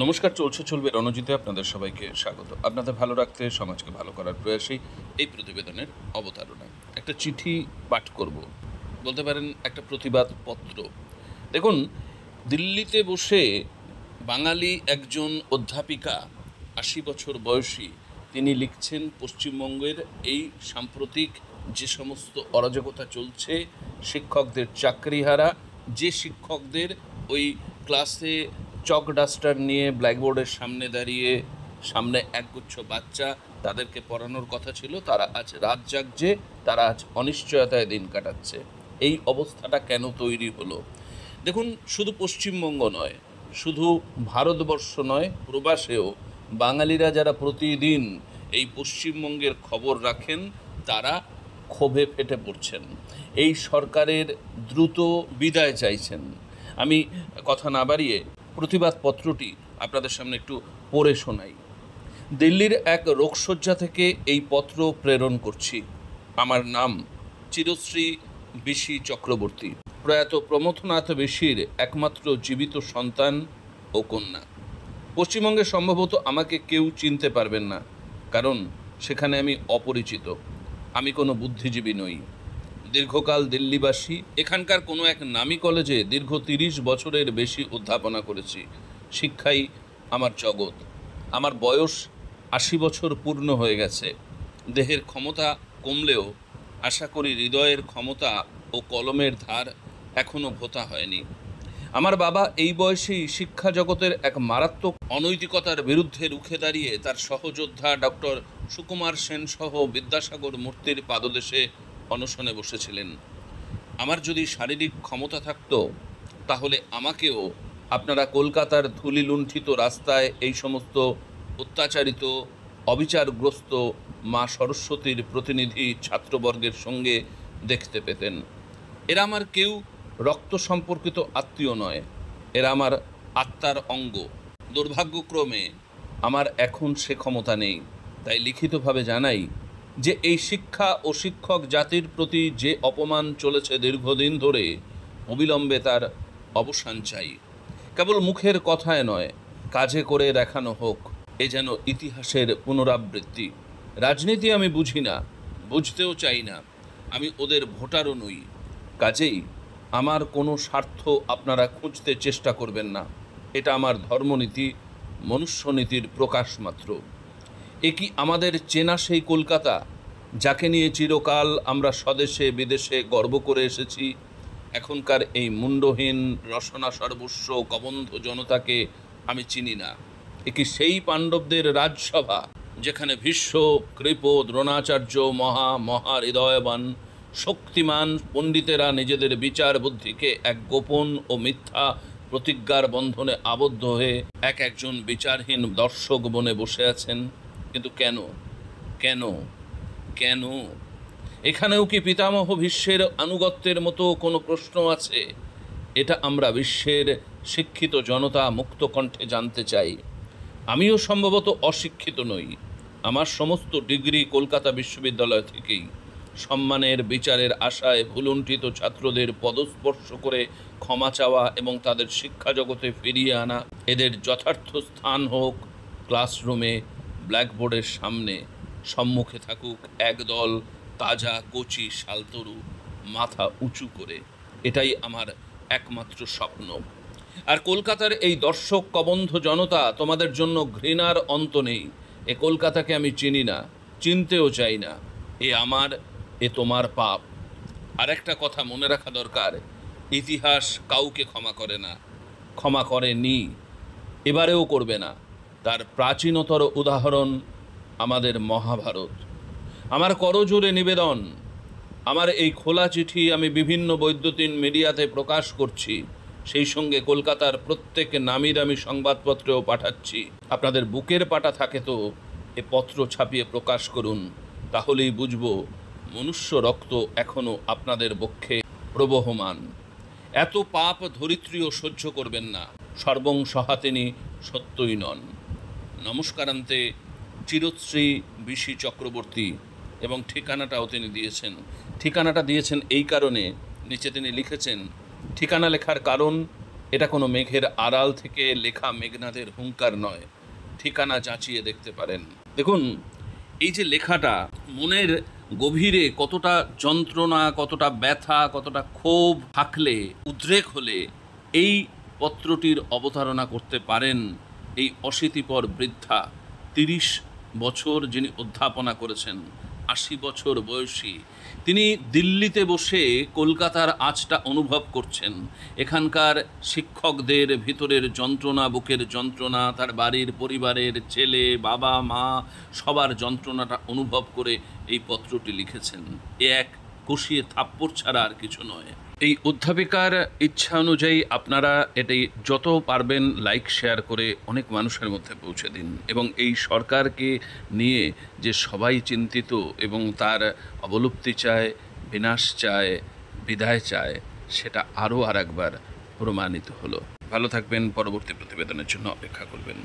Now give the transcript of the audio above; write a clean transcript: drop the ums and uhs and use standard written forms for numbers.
নমস্কার, চলছে চলবে রণজিতে আপনাদের সবাইকে স্বাগত। আপনাদের ভালো রাখতে, সমাজকে ভালো করার প্রয়াসেই এই প্রতিবেদনের অবতারণা। একটা চিঠি পাঠ করব, বলতে পারেন একটা প্রতিবাদ পত্র। দেখুন, দিল্লিতে বসে বাঙালি একজন অধ্যাপিকা, ৮০ বছর বয়সী, তিনি লিখছেন পশ্চিমবঙ্গের এই সাম্প্রতিক যে সমস্ত অরাজকতা চলছে, শিক্ষকদের চাকরিহারা, যে শিক্ষকদের ওই ক্লাসে চক ডাস্টার নিয়ে ব্ল্যাকবোর্ডের সামনে দাঁড়িয়ে সামনে একগুচ্ছ বাচ্চা তাদেরকে পড়ানোর কথা ছিল, তারা আজ রাত জাগছে, তারা আজ অনিশ্চয়তায় দিন কাটাচ্ছে। এই অবস্থাটা কেন তৈরি হলো? দেখুন, শুধু পশ্চিমবঙ্গ নয়, শুধু ভারতবর্ষ নয়, প্রবাসেও বাঙালিরা যারা প্রতিদিন এই পশ্চিমবঙ্গের খবর রাখেন, তারা ক্ষোভে ফেটে পড়ছেন, এই সরকারের দ্রুত বিদায় চাইছেন। আমি কথা না বাড়িয়ে প্রতিবাদ পত্রটি আপনাদের সামনে একটু পড়ে শোনাই। দিল্লির এক রোগশয্যা থেকে এই পত্র প্রেরণ করছি। আমার নাম চিরশ্রী বিশি চক্রবর্তী, প্রয়াত প্রমথনাথ বিশির একমাত্র জীবিত সন্তান ও কন্যা। পশ্চিমবঙ্গে সম্ভবত আমাকে কেউ চিনতে পারবেন না, কারণ সেখানে আমি অপরিচিত। আমি কোনো বুদ্ধিজীবী নই, দীর্ঘকাল দিল্লিবাসী। এখানকার কোনো এক নামী কলেজে দীর্ঘ ৩০ বছরের বেশি অধ্যাপনা করেছি। শিক্ষাই আমার জগৎ। আমার বয়স ৮০ বছর পূর্ণ হয়ে গেছে। দেহের ক্ষমতা কমলেও আশা করি হৃদয়ের ক্ষমতা ও কলমের ধার এখনও ভোঁতা হয়নি। আমার বাবা এই বয়সেই শিক্ষা জগতের এক মারাত্মক অনৈতিকতার বিরুদ্ধে রুখে দাঁড়িয়ে তার সহযোদ্ধা ডক্টর সুকুমার সেন সহ বিদ্যাসাগর মূর্তির পাদদেশে অনশনে বসেছিলেন। আমার যদি শারীরিক ক্ষমতা থাকতো, তাহলে আমাকেও আপনারা কলকাতার ধূলিলুণ্ঠিত রাস্তায় এই সমস্ত অত্যাচারিত, অবিচারগ্রস্ত মা সরস্বতীর প্রতিনিধি ছাত্রবর্গের সঙ্গে দেখতে পেতেন। এরা আমার কেউ রক্ত সম্পর্কিত আত্মীয় নয়, এরা আমার আত্মার অঙ্গ। দুর্ভাগ্যক্রমে আমার এখন সে ক্ষমতা নেই, তাই লিখিতভাবে জানাই যে এই শিক্ষা ও শিক্ষক জাতির প্রতি যে অপমান চলেছে দীর্ঘদিন ধরে, অবিলম্বে তার অবসান চাই। কেবল মুখের কথায় নয়, কাজে করে দেখানো হোক। এ যেন ইতিহাসের পুনরাবৃত্তি। রাজনীতি আমি বুঝি না, বুঝতেও চাই না। আমি ওদের ভোটারও নই। কাজেই আমার কোনো স্বার্থ আপনারা খুঁজতে চেষ্টা করবেন না। এটা আমার ধর্মনীতি, মনুষ্যনীতির প্রকাশ মাত্র। এ কি আমাদের চেনা সেই কলকাতা, যাকে নিয়ে চিরকাল আমরা স্বদেশে বিদেশে গর্ব করে এসেছি? এখনকার এই মুন্ডহীন রসনা সর্বস্ব কবন্ধ জনতাকে আমি চিনি না। এ কি সেই পাণ্ডবদের রাজসভা, যেখানে ভীষ্ম, কৃপ, দ্রোণাচার্য, মহা হৃদয়বান শক্তিমান পণ্ডিতেরা নিজেদের বিচার বুদ্ধিকে এক গোপন ও মিথ্যা প্রতিজ্ঞার বন্ধনে আবদ্ধ হয়ে একজন বিচারহীন দর্শক বনে বসে আছেন? কিন্তু কেন, কেন, কেন? এখানেও কি পিতামহ ভীষ্মের আনুগত্যের মতো কোনো প্রশ্ন আছে? এটা আমরা বিশ্বের শিক্ষিত জনতা মুক্ত কণ্ঠে জানতে চাই। আমিও সম্ভবত অশিক্ষিত নই। আমার সমস্ত ডিগ্রি কলকাতা বিশ্ববিদ্যালয় থেকেই। সম্মানের বিচারের আশায় ভুলুণ্ঠিত ছাত্রদের পদস্পর্শ করে ক্ষমা চাওয়া এবং তাদের শিক্ষা জগতে ফিরিয়ে আনা, এদের যথার্থ স্থান হোক ক্লাসরুমে, ব্ল্যাকবোর্ডের সামনে। সম্মুখে থাকুক একদল তাজা কচি শালতরু, মাথা উঁচু করে। এটাই আমার একমাত্র স্বপ্ন। আর কলকাতার এই দর্শক কবন্ধ জনতা, তোমাদের জন্য ঘৃণার অন্ত নেই। এ কলকাতাকে আমি চিনি না, চিনতেও চাই না। এ আমার, এ তোমার পাপ। আর একটা কথা মনে রাখা দরকার, ইতিহাস কাউকে ক্ষমা করে না, ক্ষমা করেনি, এবারেও করবে না। তার প্রাচীনতর উদাহরণ আমাদের মহাভারত। আমার করজোড়ে নিবেদন, আমার এই খোলা চিঠি আমি বিভিন্ন বৈদ্যুতিন মিডিয়াতে প্রকাশ করছি, সেই সঙ্গে কলকাতার প্রত্যেক নামি দামি সংবাদপত্রেও পাঠাচ্ছি। আপনাদের বুকের পাটা থাকে তো এ পত্র ছাপিয়ে প্রকাশ করুন, তাহলেই বুঝব মনুষ্য রক্ত এখনও আপনাদের বক্ষে প্রবহমান। এত পাপ ধরিত্রীও সহ্য করবেন না। সর্বং সহাতিনী সত্যই নন। নমস্কারান্তে, চিরশ্রী বিশি চক্রবর্তী। এবং ঠিকানাটাও তিনি দিয়েছেন। ঠিকানাটা দিয়েছেন এই কারণে, নিচে তিনি লিখেছেন, ঠিকানা লেখার কারণ এটা কোনো মেঘের আড়াল থেকে লেখা মেঘনাদের হুঙ্কার নয়, ঠিকানা যাচিয়ে দেখতে পারেন। দেখুন, এই যে লেখাটা মনের গভীরে কতটা যন্ত্রণা, কতটা ব্যথা, কতটা ক্ষোভ থাকলে, উদ্রেক হলে এই পত্রটির অবতারণা করতে পারেন এই অশীতিপর বৃদ্ধা, ৩০ বছর যিনি অধ্যাপনা করেছেন, ৮০ বছর বয়সী, তিনি দিল্লিতে বসে কলকাতার আঁচটা অনুভব করছেন। এখানকার শিক্ষকদের ভিতরের যন্ত্রণা, বুকের যন্ত্রণা, তার বাড়ির পরিবারের ছেলে, বাবা, মা, সবার যন্ত্রণাটা অনুভব করে এই পত্রটি লিখেছেন। এ এক কষিয়ে থাপ্পড় ছাড়া আর কিছু নয়। এই অধ্যাপিকার ইচ্ছা অনুযায়ী আপনারা এটি যত পারবেন লাইক শেয়ার করে অনেক মানুষের মধ্যে পৌঁছে দিন, এবং এই সরকারকে নিয়ে যে সবাই চিন্তিত এবং তার অবলুপ্তি চায়, বিনাশ চায়, বিদায় চায়, সেটা আরও আর একবার প্রমাণিত হলো। ভালো থাকবেন, পরবর্তী প্রতিবেদনের জন্য অপেক্ষা করবেন।